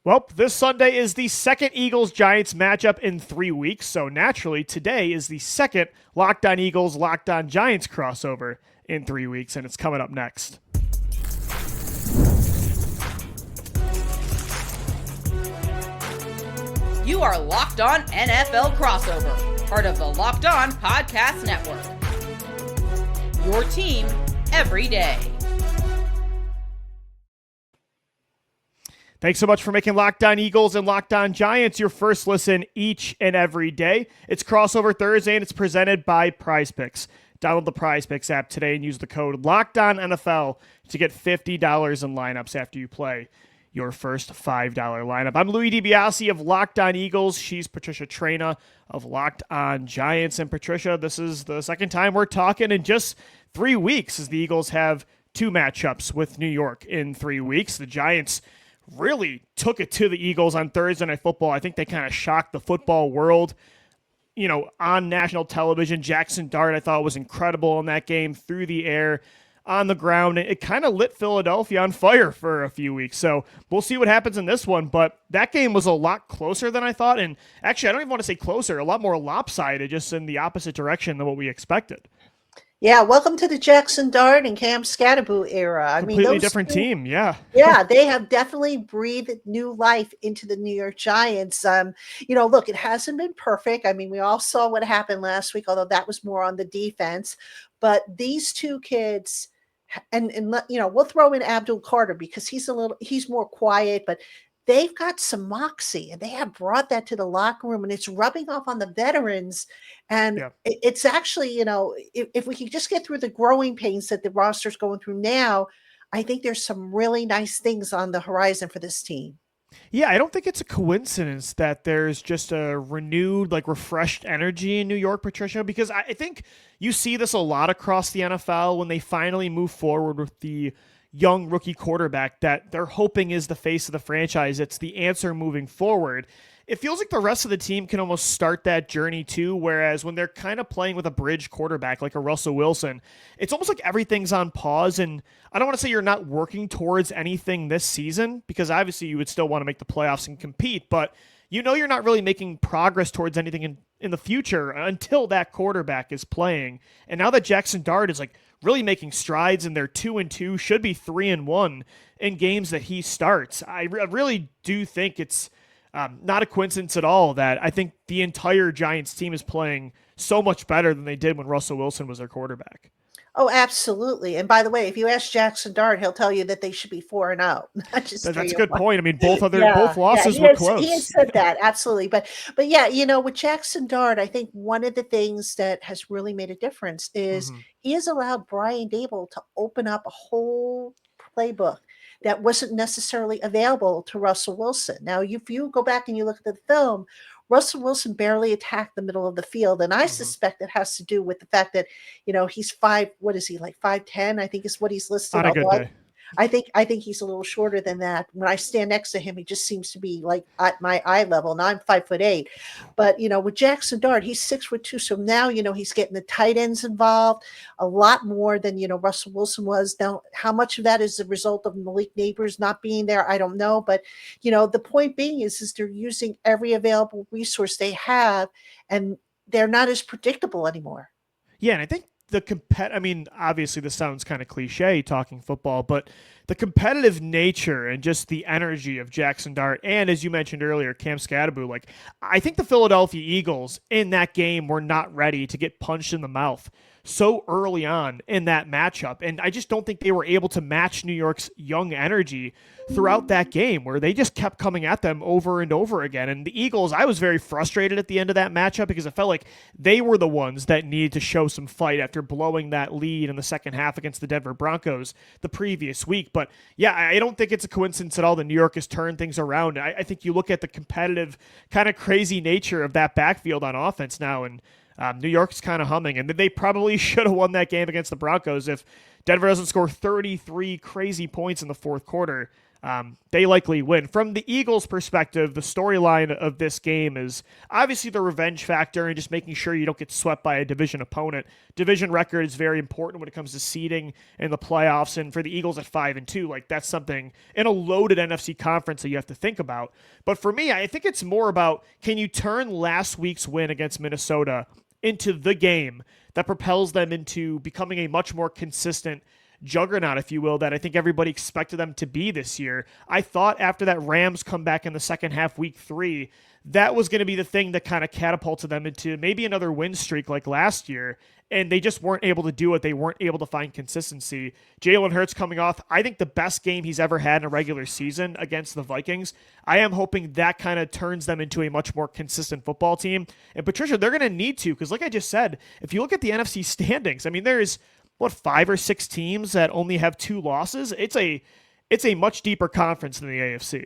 Well, this Sunday is the second Eagles-Giants matchup in 3 weeks, so naturally today is the second Locked On Eagles, Locked On Giants crossover in 3 weeks, and it's coming up next. You are Locked On NFL Crossover, part of the Locked On Podcast Network. Your team every day. Thanks so much for making Locked On Eagles and Locked On Giants your first listen each and every day. It's Crossover Thursday, and it's presented by PrizePicks. Download the PrizePicks app today and use the code LOCKEDONNFL to get $50 in lineups after you play your first $5 lineup. I'm Louie DiBiase of Locked On Eagles. She's Patricia Traina of Locked On Giants. And Patricia, this is the second time we're talking in just 3 weeks, as the Eagles have two matchups with New York in 3 weeks. The Giants really took it to the Eagles on Thursday Night Football. I think they kind of shocked the football world, on national television. Jaxson Dart, I thought, was incredible in that game, through the air, on the ground. It kind of lit Philadelphia on fire for a few weeks. So we'll see what happens in this one. But that game was a lot closer than I thought. And actually, I don't even want to say closer, a lot more lopsided, just in the opposite direction than what we expected. Yeah, welcome to the Jaxson Dart and Cam Scatterboo era. Completely different team, yeah. Yeah, they have definitely breathed new life into the New York Giants. Look, it hasn't been perfect. We all saw what happened last week, although that was more on the defense. But these two kids, and we'll throw in Abdul Carter because he's more quiet, but they've got some moxie, and they have brought that to the locker room, and it's rubbing off on the veterans. And it's actually, if we can just get through the growing pains that the roster's going through now, I think there's some really nice things on the horizon for this team. Yeah, I don't think it's a coincidence that there's just a renewed, refreshed energy in New York, Patricia, because I think you see this a lot across the NFL when they finally move forward with the young rookie quarterback that they're hoping is the face of the franchise. It's the answer moving forward. It feels like the rest of the team can almost start that journey too, whereas when they're kind of playing with a bridge quarterback like a Russell Wilson, it's almost like everything's on pause. And I don't want to say you're not working towards anything this season, because obviously you would still want to make the playoffs and compete, but you're not really making progress towards anything in the future until that quarterback is playing. And now that Jaxson Dart is really making strides, and they're 2-2, should be 3-1 in games that he starts, I really do think it's not a coincidence at all that I think the entire Giants team is playing so much better than they did when Russell Wilson was their quarterback. Oh, absolutely. And by the way, if you ask Jaxson Dart, he'll tell you that they should be 4-0. Not just That's a good point. Both losses were close. He has said that, absolutely. But yeah, with Jaxson Dart, I think one of the things that has really made a difference is he has allowed Brian Daboll to open up a whole playbook that wasn't necessarily available to Russell Wilson. Now, if you go back and you look at the film, Russell Wilson barely attacked the middle of the field. And I suspect it has to do with the fact that, he's 5'10", I think is what he's listed. On a good day. I think he's a little shorter than that. When I stand next to him, he just seems to be at my eye level. Now I'm 5'8", but with Jaxson Dart, he's 6'2". So now, he's getting the tight ends involved a lot more than, Russell Wilson was. Now, how much of that is a result of Malik Neighbors not being there? I don't know. But, the point being is they're using every available resource they have, and they're not as predictable anymore. Yeah. And I think obviously this sounds kind of cliche talking football, but the competitive nature and just the energy of Jaxson Dart, and as you mentioned earlier, Cam Scatterboo, I think the Philadelphia Eagles in that game were not ready to get punched in the mouth so early on in that matchup. And I just don't think they were able to match New York's young energy throughout that game, where they just kept coming at them over and over again. And the Eagles, I was very frustrated at the end of that matchup because I felt like they were the ones that needed to show some fight after blowing that lead in the second half against the Denver Broncos the previous week. But yeah, I don't think it's a coincidence at all that New York has turned things around. I think you look at the competitive, kind of crazy nature of that backfield on offense now, and New York's kind of humming, and they probably should have won that game against the Broncos if Denver doesn't score 33 crazy points in the fourth quarter. they likely win. From the Eagles' perspective, the storyline of this game is obviously the revenge factor and just making sure you don't get swept by a division opponent. Division record is very important when it comes to seeding in the playoffs, and for the Eagles at 5-2, like that's something in a loaded NFC conference that you have to think about. But for me, I think it's more about, can you turn last week's win against Minnesota into the game that propels them into becoming a much more consistent juggernaut, if you will, that I think everybody expected them to be this year. I thought after that Rams comeback in the second half, week 3, that was going to be the thing that kind of catapulted them into maybe another win streak like last year, and they just weren't able to do it. They weren't able to find consistency. Jalen Hurts coming off, I think, the best game he's ever had in a regular season against the Vikings. I am hoping that kind of turns them into a much more consistent football team. And Patricia, they're going to need to, because like I just said, if you look at the NFC standings, I mean, there's 5 or 6 teams that only have 2 losses. It's a much deeper conference than the AFC.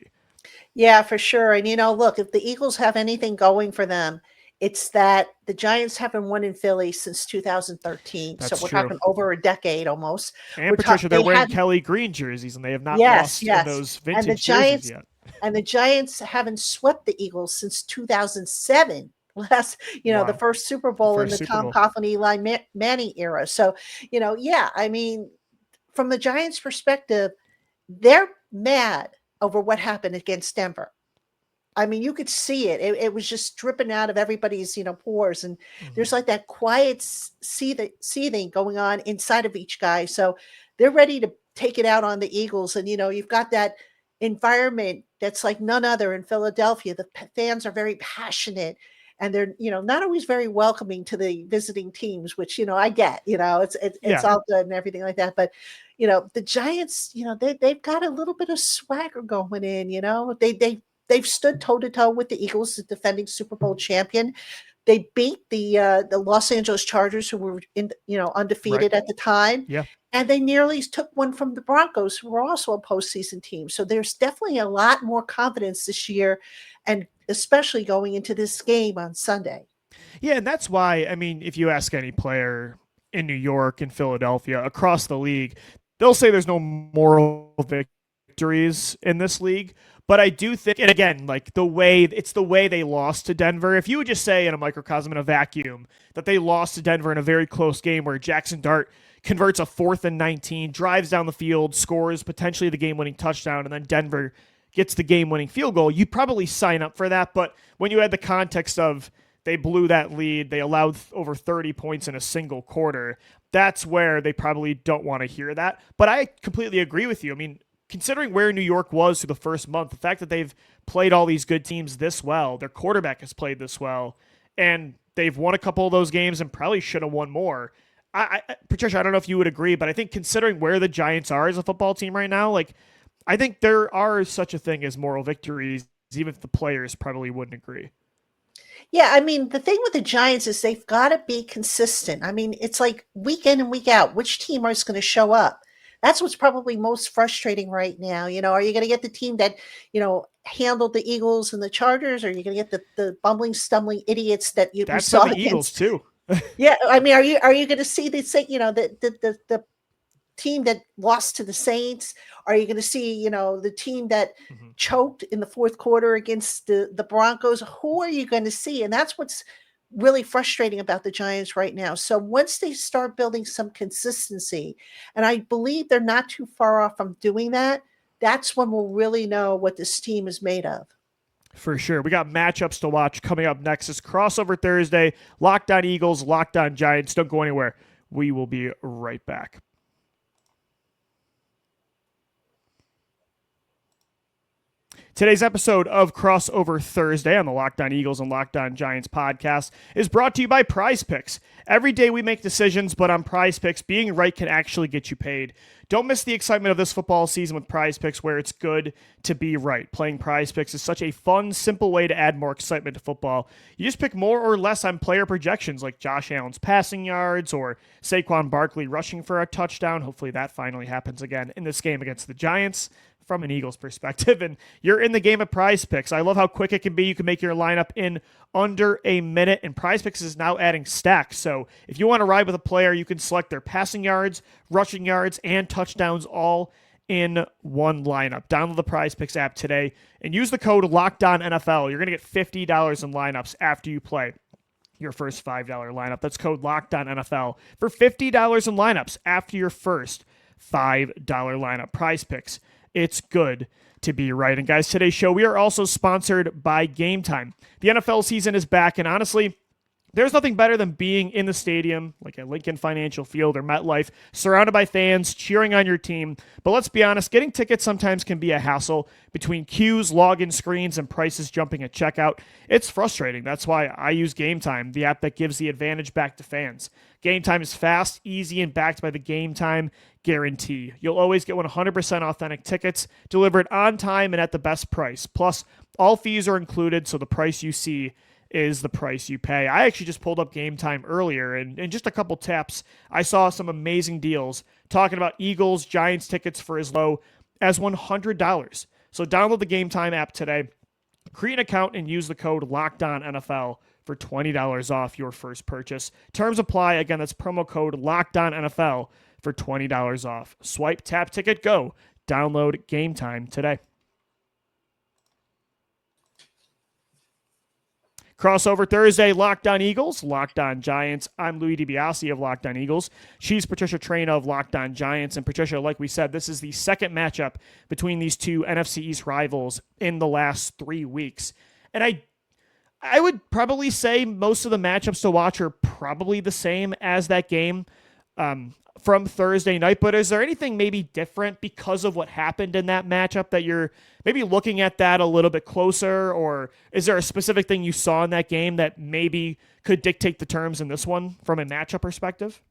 Yeah, for sure. And look, if the Eagles have anything going for them, it's that the Giants haven't won in Philly since 2013. That's so we're true. talking over a decade almost. And Patricia, they're wearing Kelly Green jerseys, and they have not lost in those vintage jerseys yet. And the Giants haven't swept the Eagles since 2007. The first Super Bowl in the Tom Coughlin, Eli Manning era. So, I mean, from the Giants' perspective, they're mad over what happened against Denver. I mean, you could see it. It was just dripping out of everybody's, pores. And there's like that quiet seething going on inside of each guy. So they're ready to take it out on the Eagles. And, you've got that environment that's like none other in Philadelphia. The fans are very passionate. And they're, not always very welcoming to the visiting teams, which, I get, it's all good and everything like that. But, the Giants, they've got a little bit of swagger going in, they've stood toe to toe with the Eagles, the defending Super Bowl champion. They beat the Los Angeles Chargers, who were undefeated at the time. Yeah. And they nearly took one from the Broncos, who were also a postseason team. So there's definitely a lot more confidence this year, and especially going into this game on Sunday. Yeah, and that's why, I mean, if you ask any player in New York and Philadelphia, across the league, they'll say there's no moral victories in this league. But I do think, and again, like the way they lost to Denver, if you would just say in a microcosm, in a vacuum, that they lost to Denver in a very close game where Jaxson Dart converts a 4th and 19, drives down the field, scores potentially the game-winning touchdown, and then Denver gets the game-winning field goal, you'd probably sign up for that. But when you had the context of they blew that lead, they allowed over 30 points in a single quarter, that's where they probably don't want to hear that. But I completely agree with you. I mean, considering where New York was through the first month, the fact that they've played all these good teams this well, their quarterback has played this well, and they've won a couple of those games and probably should have won more. Patricia, I don't know if you would agree, but I think considering where the Giants are as a football team right now, like I think there are such a thing as moral victories, even if the players probably wouldn't agree. Yeah, I mean, the thing with the Giants is they've got to be consistent. I mean, it's like week in and week out, which team is going to show up? That's what's probably most frustrating right now. Are you going to get the team that, handled the Eagles and the Chargers, or are you going to get the bumbling, stumbling idiots that you saw the Eagles too? Yeah, I mean, are you going to see the team that lost to the Saints? Are you going to see, the team that choked in the fourth quarter against the Broncos? Who are you going to see? And that's what's really frustrating about the Giants right now. So once they start building some consistency, and I believe they're not too far off from doing that, that's when we'll really know what this team is made of. For sure. We got matchups to watch coming up next. It's Crossover Thursday. Locked On Eagles, Locked On Giants. Don't go anywhere. We will be right back. Today's episode of Crossover Thursday on the Locked On Eagles and Locked On Giants podcast is brought to you by PrizePicks. Every day we make decisions, but on PrizePicks, being right can actually get you paid. Don't miss the excitement of this football season with PrizePicks, where it's good to be right. Playing PrizePicks is such a fun, simple way to add more excitement to football. You just pick more or less on player projections like Josh Allen's passing yards or Saquon Barkley rushing for a touchdown. Hopefully that finally happens again in this game against the Giants from an Eagles perspective, and you're in the game at PrizePicks. I love how quick it can be. You can make your lineup in under a minute, and PrizePicks is now adding stacks. So if you want to ride with a player, you can select their passing yards, rushing yards, and touchdowns all in one lineup. Download the PrizePicks app today and use the code LOCKEDONNFL. You're going to get $50 in lineups after you play your first $5 lineup. That's code LOCKEDONNFL for $50 in lineups after your first $5 lineup. PrizePicks. It's good to be right. And guys, today's show, we are also sponsored by Gametime. The NFL season is back, and honestly, there's nothing better than being in the stadium, like at Lincoln Financial Field or MetLife, surrounded by fans cheering on your team. But let's be honest, getting tickets sometimes can be a hassle between queues, login screens, and prices jumping at checkout. It's frustrating. That's why I use Gametime, the app that gives the advantage back to fans. Gametime is fast, easy, and backed by the Gametime guarantee. You'll always get 100% authentic tickets delivered on time and at the best price. Plus, all fees are included, so the price you see is the price you pay. I actually just pulled up Gametime earlier, and in just a couple taps, I saw some amazing deals talking about Eagles, Giants tickets for as low as $100. So download the Gametime app today, create an account, and use the code LOCKEDONNFL for $20 off your first purchase. Terms apply. Again, that's promo code LOCKEDONNFL for $20 off. Swipe, tap, ticket, go. Download Gametime today. Crossover Thursday, Locked On Eagles, Locked On Giants. I'm Louie DiBiase of Locked On Eagles. She's Patricia Traina of Locked On Giants. And Patricia, like we said, this is the second matchup between these two NFC East rivals in the last 3 weeks. And I would probably say most of the matchups to watch are probably the same as that game from Thursday night. But is there anything maybe different because of what happened in that matchup that you're maybe looking at that a little bit closer? Or is there a specific thing you saw in that game that maybe could dictate the terms in this one from a matchup perspective?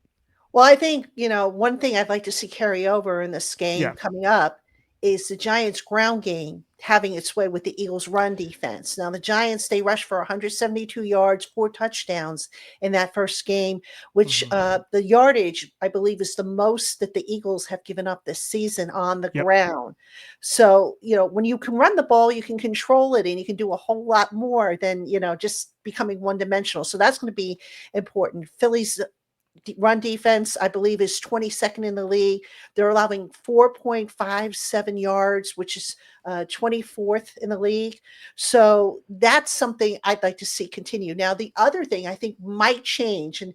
Well, I think, one thing I'd like to see carry over in this game coming up is the Giants' ground game having its way with the Eagles' run defense. Now, the Giants, they rushed for 172 yards, 4 touchdowns in that first game, which the yardage, I believe, is the most that the Eagles have given up this season on the ground. So, when you can run the ball, you can control it, and you can do a whole lot more than, just becoming one-dimensional. So that's going to be important. Philly's run defense, I believe, is 22nd in the league. They're allowing 4.57 yards, which is 24th in the league. So that's something I'd like to see continue. Now, the other thing I think might change, and,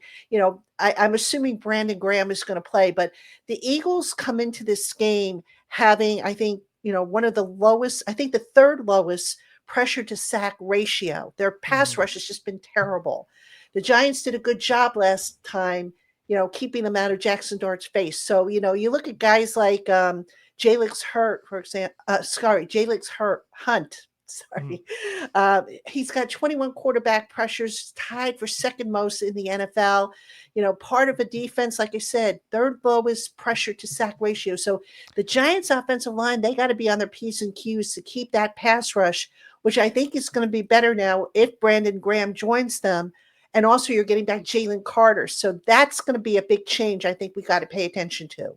I'm assuming Brandon Graham is going to play, but the Eagles come into this game having, I think, one of the lowest, I think the third lowest pressure to sack ratio. Their pass rush has just been terrible. The Giants did a good job last time, keeping them out of Jaxson Dart's face. So, you look at guys like Jalen Hurt, for example, Hunt. He's got 21 quarterback pressures, tied for second most in the NFL. Part of a defense, like I said, third lowest pressure to sack ratio. So the Giants offensive line, they got to be on their P's and Q's to keep that pass rush, which I think is going to be better now if Brandon Graham joins them. And also you're getting back Jalen Carter. So that's going to be a big change I think we got to pay attention to.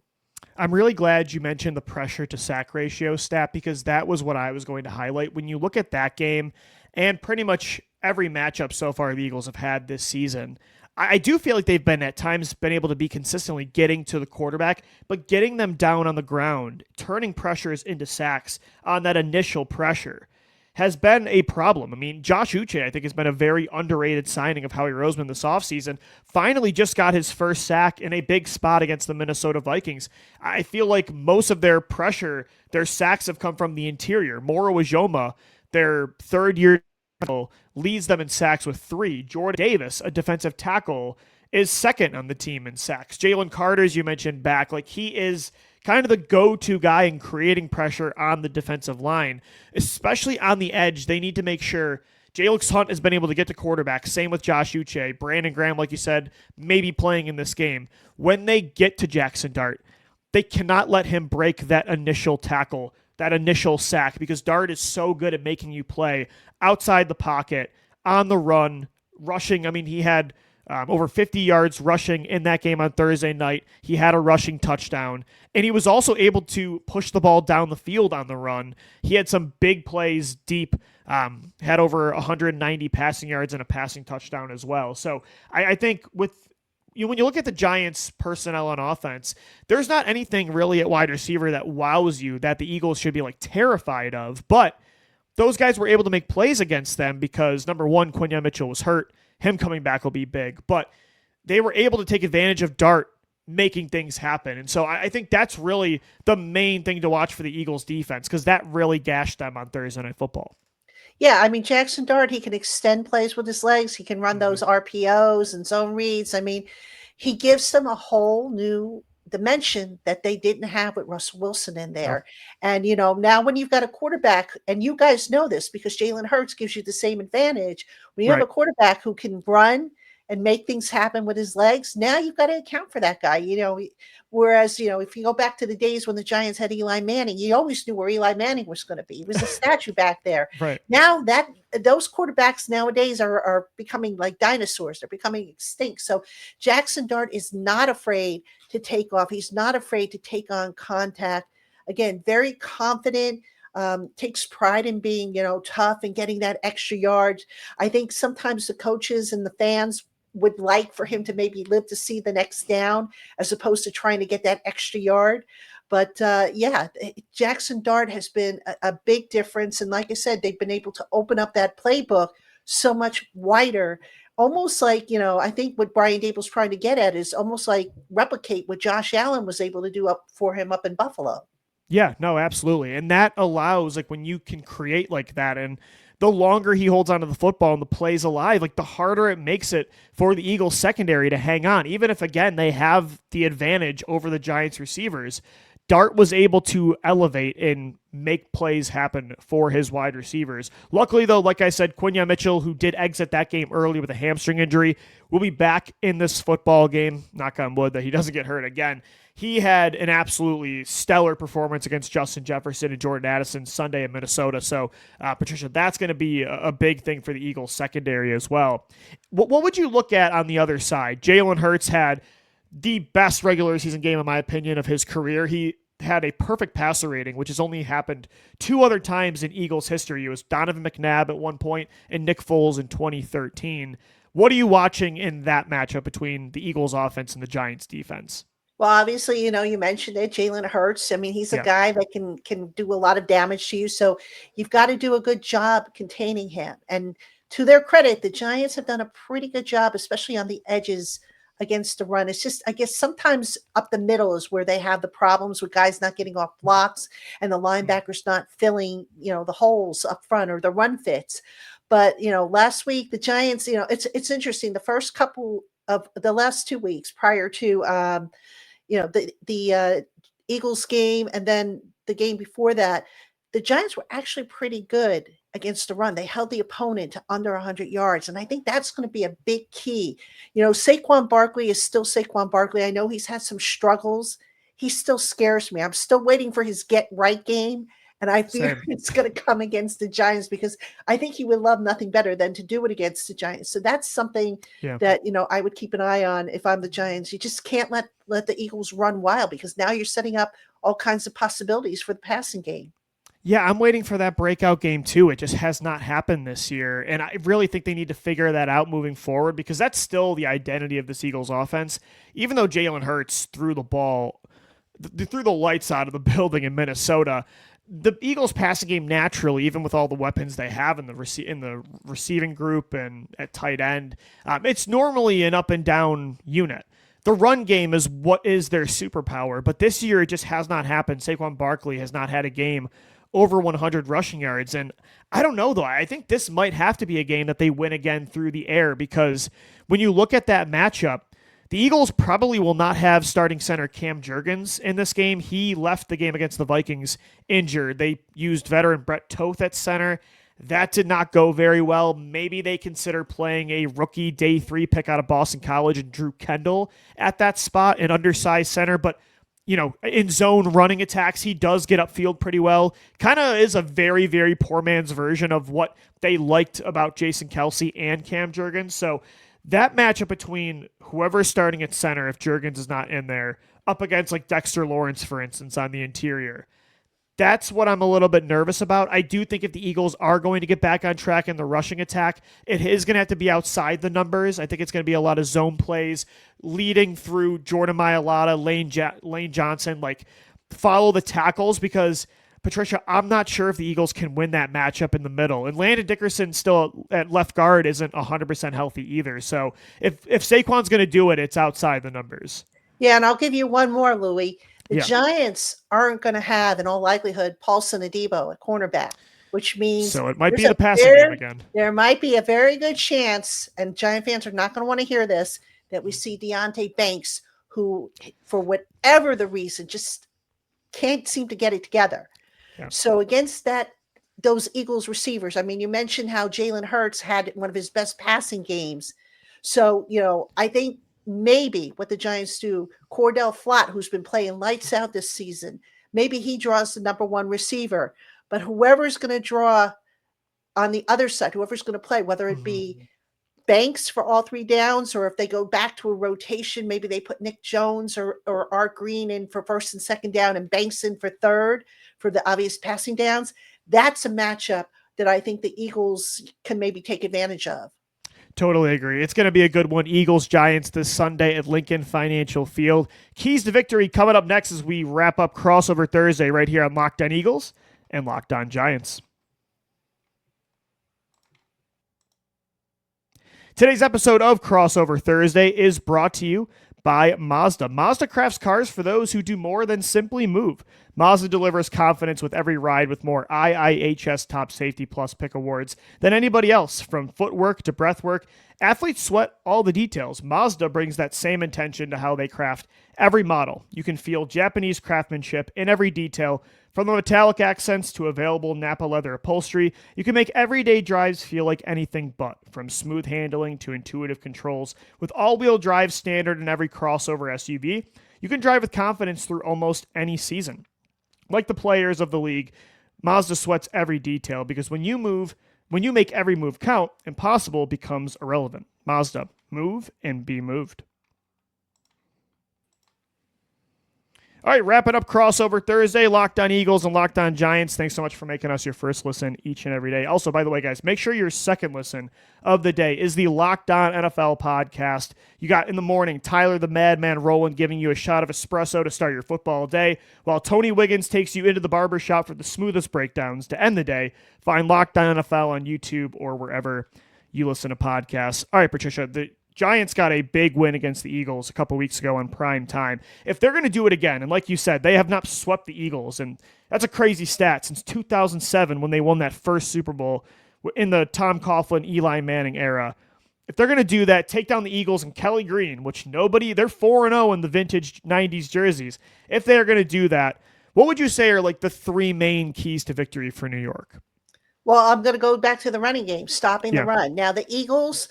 I'm really glad you mentioned the pressure to sack ratio stat, because that was what I was going to highlight. When you look at that game and pretty much every matchup so far the Eagles have had this season, I do feel like they've been at times been able to be consistently getting to the quarterback, but getting them down on the ground, turning pressures into sacks on that initial pressure has been a problem. I mean, Josh Uche, I think, has been a very underrated signing of Howie Roseman this offseason. Finally just got his first sack in a big spot against the Minnesota Vikings. I feel like most of their pressure, their sacks have come from the interior. Moro Ijoma, their third-year tackle, leads them in sacks with 3. Jordan Davis, a defensive tackle, is second on the team in sacks. Jalen Carter, as you mentioned, back. Like, he is kind of the go-to guy in creating pressure on the defensive line, especially on the edge. They need to make sure Jalen Hunt has been able to get to quarterback. Same with Josh Uche. Brandon Graham, like you said, maybe playing in this game. When they get to Jaxson Dart, they cannot let him break that initial tackle, that initial sack, because Dart is so good at making you play outside the pocket, on the run, rushing. I mean, he had over 50 yards rushing in that game on Thursday night. He had a rushing touchdown, and he was also able to push the ball down the field on the run. He had some big plays deep, had over 190 passing yards and a passing touchdown as well. So I think with when you look at the Giants' personnel on offense, there's not anything really at wide receiver that wows you that the Eagles should be like terrified of. But those guys were able to make plays against them because, number one, Quinyon Mitchell was hurt. Him coming back will be big. But they were able to take advantage of Dart making things happen. And so I think that's really the main thing to watch for the Eagles defense, because that really gashed them on Thursday Night Football. Yeah, I mean, Jaxson Dart, he can extend plays with his legs. He can run those RPOs and zone reads. I mean, he gives them a whole new dimension that they didn't have with Russell Wilson in there. And, now when you've got a quarterback, and you guys know this because Jalen Hurts gives you the same advantage, when you have a quarterback who can run and make things happen with his legs, now you've got to account for that guy. Whereas, if you go back to the days when the Giants had Eli Manning, you always knew where Eli Manning was going to be. He was a statue back there. Right. Now that those quarterbacks nowadays are becoming like dinosaurs. They're becoming extinct. So Jaxson Dart is not afraid to take off. He's not afraid to take on contact. Again, very confident, takes pride in being, tough and getting that extra yard. I think sometimes the coaches and the fans would like for him to maybe live to see the next down as opposed to trying to get that extra yard. But Jaxson Dart has been a big difference. And like I said, they've been able to open up that playbook so much wider, almost like, I think what Brian Dable's trying to get at is almost like replicate what Josh Allen was able to do up for him up in Buffalo. Yeah, no, absolutely. And that allows, like, when you can create like that, and the longer he holds onto the football and the plays alive, like, the harder it makes it for the Eagles secondary to hang on. Even if, again, they have the advantage over the Giants receivers, Dart was able to elevate and make plays happen for his wide receivers. Luckily, though, like I said, Quinyon Mitchell, who did exit that game early with a hamstring injury, will be back in this football game. Knock on wood that he doesn't get hurt again. He had an absolutely stellar performance against Justin Jefferson and Jordan Addison Sunday in Minnesota. So, Patricia, that's going to be a big thing for the Eagles secondary as well. What would you look at on the other side? Jalen Hurts had the best regular season game, in my opinion, of his career. He had a perfect passer rating, which has only happened two other times in Eagles history. It was Donovan McNabb at one point and Nick Foles in 2013. What are you watching in that matchup between the Eagles offense and the Giants defense? Well, obviously, you mentioned it, Jalen Hurts. I mean, he's a guy that can do a lot of damage to you. So you've got to do a good job containing him. And to their credit, the Giants have done a pretty good job, especially on the edges against the run. It's just, I guess, sometimes up the middle is where they have the problems with guys not getting off blocks and the linebackers not filling, the holes up front or the run fits. But, last week, the Giants, it's interesting. The first couple of the last 2 weeks prior to, the Eagles game and then the game before that, the Giants were actually pretty good against the run. They held the opponent to under 100 yards. And I think that's going to be a big key. Saquon Barkley is still Saquon Barkley. I know he's had some struggles. He still scares me. I'm still waiting for his get right game. And I fear it's going to come against the Giants because I think he would love nothing better than to do it against the Giants. So that's something that, I would keep an eye on if I'm the Giants. You just can't let the Eagles run wild because now you're setting up all kinds of possibilities for the passing game. Yeah, I'm waiting for that breakout game too. It just has not happened this year. And I really think they need to figure that out moving forward because that's still the identity of this Eagles offense. Even though Jalen Hurts threw the ball, threw the lights out of the building in Minnesota, the Eagles passing game naturally, even with all the weapons they have in the receiving group and at tight end, it's normally an up and down unit. The run game is what is their superpower, but this year it just has not happened. Saquon Barkley has not had a game over 100 rushing yards, and I don't know though. I think this might have to be a game that they win again through the air because when you look at that matchup, the Eagles probably will not have starting center Cam Jurgens in this game. He left the game against the Vikings injured. They used veteran Brett Toth at center. That did not go very well. Maybe they consider playing a rookie day 3 pick out of Boston College and Drew Kendall at that spot, an undersized center. But, in zone running attacks, he does get upfield pretty well. Kind of is a very, very poor man's version of what they liked about Jason Kelce and Cam Jurgens. So that matchup between whoever's starting at center, if Jurgens is not in there, up against like Dexter Lawrence, for instance, on the interior, That's what I'm a little bit nervous about. I do think if the Eagles are going to get back on track in the rushing attack, it is going to have to be outside the numbers. I think it's going to be a lot of zone plays leading through Jordan Mailata, Lane Johnson, like follow the tackles, because Patricia, I'm not sure if the Eagles can win that matchup in the middle. And Landon Dickerson still at left guard isn't 100% healthy either. So if Saquon's going to do it, it's outside the numbers. Yeah, and I'll give you one more, Louie. The Yeah. Giants aren't going to have, in all likelihood, Paulson Adebo at cornerback, which means so it might be the passing game again. There might be a very good chance, and Giant fans are not going to want to hear this, that we see Deonte Banks, who, for whatever the reason, just can't seem to get it together. Yeah. So against those Eagles receivers, I mean, you mentioned how Jalen Hurts had one of his best passing games. So, I think maybe what the Giants do, Cordell Flott, who's been playing lights out this season, maybe he draws the number one receiver. But whoever's going to draw on the other side, whoever's going to play, whether it be Banks for all three downs, or if they go back to a rotation, maybe they put Nick Jones or Art Green in for first and second down and Banks in for third for the obvious passing downs. That's a matchup that I think the Eagles can maybe take advantage of. Totally agree. It's going to be a good one. Eagles-Giants this Sunday at Lincoln Financial Field. Keys to victory coming up next as we wrap up Crossover Thursday right here on Locked On Eagles and Locked On Giants. Today's episode of Crossover Thursday is brought to you by Mazda. Mazda crafts cars for those who do more than simply move. Mazda delivers confidence with every ride with more IIHS Top Safety Plus pick awards than anybody else. From footwork to breathwork, athletes sweat all the details. Mazda brings that same intention to how they craft every model. You can feel Japanese craftsmanship in every detail. From the metallic accents to available Napa leather upholstery, you can make everyday drives feel like anything but. From smooth handling to intuitive controls, with all-wheel drive standard in every crossover SUV, you can drive with confidence through almost any season. Like the players of the league, Mazda sweats every detail, because when you make every move count, impossible becomes irrelevant. Mazda, move and be moved. All right, wrapping up Crossover Thursday, Locked On Eagles and Locked On Giants. Thanks so much for making us your first listen each and every day. Also, by the way, guys, make sure your second listen of the day is the Locked On NFL podcast. You got in the morning Tyler the Madman Rowland giving you a shot of espresso to start your football day, while Tony Wiggins takes you into the barbershop for the smoothest breakdowns to end the day. Find Locked On NFL on YouTube or wherever you listen to podcasts. All right, Patricia, the Giants got a big win against the Eagles a couple weeks ago on prime time. If they're going to do it again, and like you said, they have not swept the Eagles, and that's a crazy stat since 2007 when they won that first Super Bowl in the Tom Coughlin, Eli Manning era. If they're going to do that, take down the Eagles and Kelly Green, which they're 4-0 in the vintage 90s jerseys. If they're going to do that, what would you say are like the three main keys to victory for New York? Well, I'm going to go back to the running game, stopping the run. Now, the Eagles,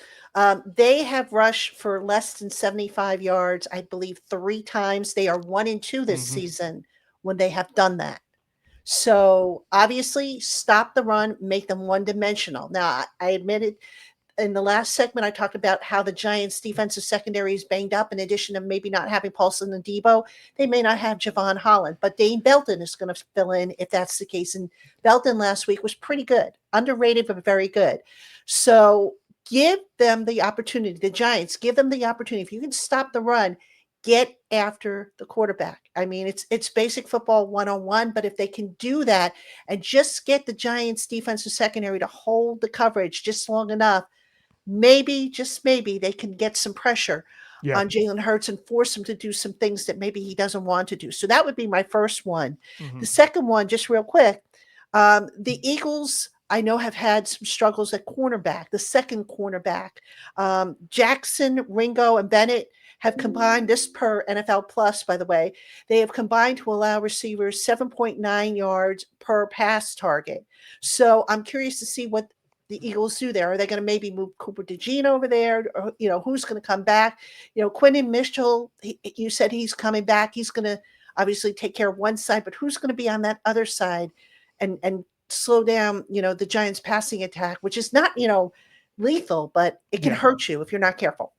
they have rushed for less than 75 yards, I believe, 3 times. They are 1-2 this season when they have done that. So, obviously, stop the run, make them one-dimensional. Now, I admitted in the last segment, I talked about how the Giants' defensive secondary is banged up. In addition to maybe not having Paulson and Debo, they may not have Javon Holland, but Dane Belton is going to fill in if that's the case. And Belton last week was pretty good, underrated, but very good. So give them the opportunity. The Giants, give them the opportunity. If you can stop the run, get after the quarterback. I mean, it's basic football 101, but if they can do that and just get the Giants' defensive secondary to hold the coverage just long enough, maybe, just maybe, they can get some pressure on Jalen Hurts and force him to do some things that maybe he doesn't want to do. So that would be my first one. The second one, just real quick, the Eagles, I know, have had some struggles at cornerback, the second cornerback. Jackson, Ringo, and Bennett have combined, this per NFL Plus, by the way, they have combined to allow receivers 7.9 yards per pass target. So I'm curious to see what the Eagles do there. Are they going to maybe move Cooper DeJean over there? Or, who's going to come back? Quinyon Mitchell, you said he's coming back. He's going to obviously take care of one side, but who's going to be on that other side and slow down, the Giants passing attack, which is not, lethal, but it can hurt you if you're not careful.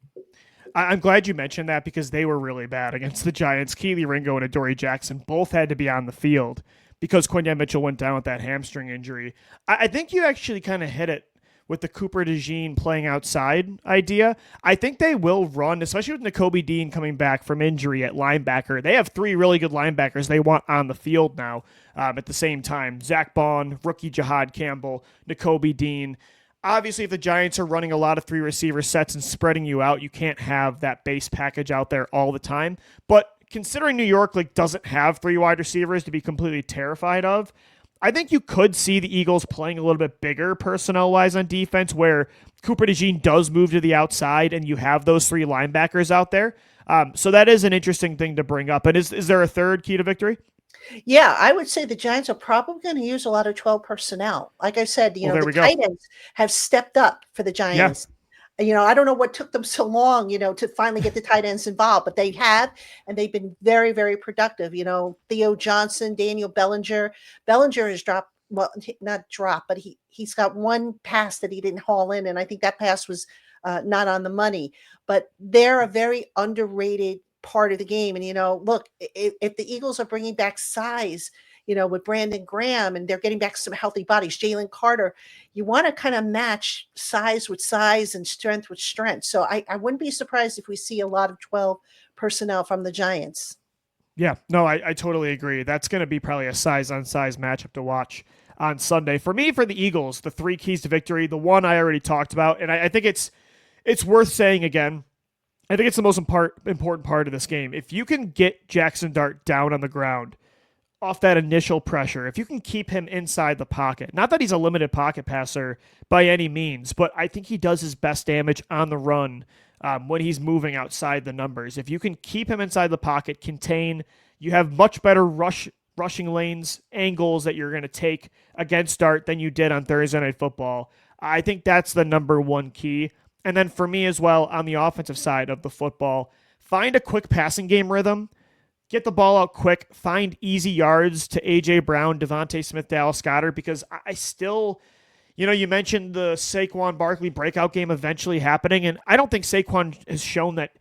I'm glad you mentioned that because they were really bad against the Giants. Keely Ringo and Adoree Jackson both had to be on the field. because Quinyon Mitchell went down with that hamstring injury. I think you actually kind of hit it with the Cooper DeJean playing outside idea. I think they will run, especially with Nakobe Dean coming back from injury at linebacker. They have 3 really good linebackers they want on the field now at the same time. Zach Bond, rookie Jahad Campbell, Nakobe Dean. Obviously, if the Giants are running a lot of 3 receiver sets and spreading you out, you can't have that base package out there all the time. But considering New York doesn't have 3 wide receivers to be completely terrified of, I think you could see the Eagles playing a little bit bigger personnel-wise on defense, where Cooper DeJean does move to the outside and you have those 3 linebackers out there. So that is an interesting thing to bring up. And is there a third key to victory? Yeah, I would say the Giants are probably going to use a lot of 12 personnel. Like I said, the tight ends have stepped up for the Giants. Yeah. I don't know what took them so long, to finally get the tight ends involved, but they have, and they've been very, very productive. Theo Johnson, Daniel Bellinger. Bellinger has dropped, well, not dropped, but he's got one pass that he didn't haul in, and I think that pass was not on the money. But they're a very underrated part of the game. And, look, if the Eagles are bringing back size, with Brandon Graham, and they're getting back some healthy bodies, Jalen Carter, you want to kind of match size with size and strength with strength. So I wouldn't be surprised if we see a lot of 12 personnel from the Giants. Yeah, no, I totally agree. That's going to be probably a size-on-size matchup to watch on Sunday. For me, for the Eagles, the 3 keys to victory, the one I already talked about, and I think it's worth saying again, I think it's the most important part of this game. If you can get Jaxson Dart down on the ground off that initial pressure, if you can keep him inside the pocket, not that he's a limited pocket passer by any means, but I think he does his best damage on the run when he's moving outside the numbers. If you can keep him inside the pocket, contain, you have much better rushing lanes, angles that you're going to take against Dart than you did on Thursday Night Football. I think that's the number one key. And then for me as well, on the offensive side of the football, find a quick passing game rhythm, get the ball out quick, find easy yards to A.J. Brown, Devontae Smith, Dallas Goedert, because I still, you mentioned the Saquon Barkley breakout game eventually happening, and I don't think Saquon has shown that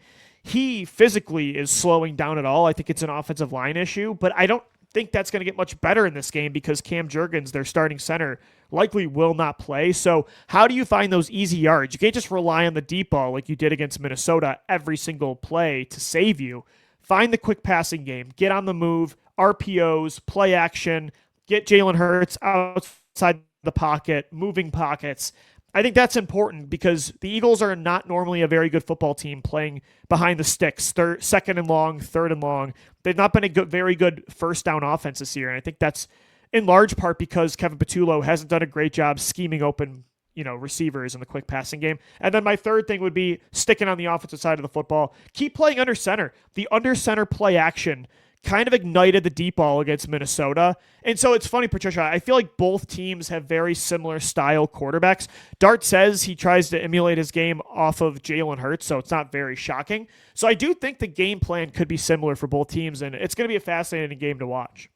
he physically is slowing down at all. I think it's an offensive line issue, but I don't think that's going to get much better in this game because Cam Jurgens, their starting center, likely will not play. So how do you find those easy yards? You can't just rely on the deep ball like you did against Minnesota every single play to save you. Find the quick passing game, get on the move, RPOs, play action, get Jalen Hurts outside the pocket, moving pockets. I think that's important because the Eagles are not normally a very good football team playing behind the sticks, second and long, third and long. They've not been a very good first down offense this year, and I think that's in large part because Kevin Patullo hasn't done a great job scheming open receivers in the quick passing game. And then my third thing would be sticking on the offensive side of the football. Keep playing under center. The under center play action kind of ignited the deep ball against Minnesota. And so it's funny, Patricia, I feel like both teams have very similar style quarterbacks. Dart says he tries to emulate his game off of Jalen Hurts, so it's not very shocking. So I do think the game plan could be similar for both teams, and it's going to be a fascinating game to watch.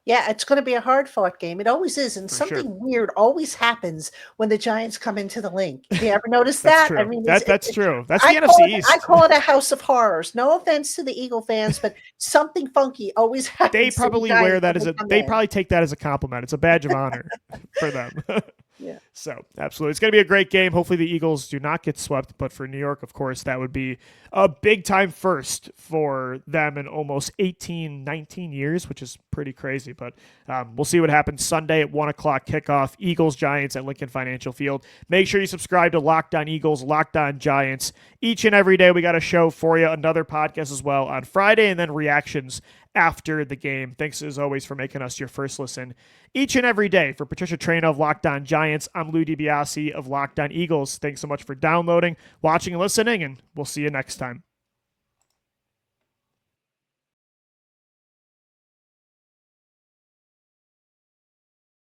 Yeah, it's going to be a hard-fought game. It always is, and something weird always happens when the Giants come into the link. You ever notice that? True. I mean, that's true. That's the NFC East. I call it a house of horrors. No offense to the Eagle fans, but something funky always happens. They probably wear that they probably take that as a compliment. It's a badge of honor for them. Yeah. So, absolutely. It's going to be a great game. Hopefully the Eagles do not get swept, but for New York, of course, that would be a big-time first for them in almost 18, 19 years, which is pretty crazy. But we'll see what happens Sunday at 1 o'clock kickoff. Eagles-Giants at Lincoln Financial Field. Make sure you subscribe to Locked On Eagles, Locked On Giants. Each and every day we got a show for you, another podcast as well on Friday, and then reactions after the game. Thanks as always for making us your first listen each and every day. For Patricia Traina of Locked On Giants, I'm Louie DiBiase of Locked On Eagles. Thanks so much for downloading, watching, and listening, and we'll see you next time.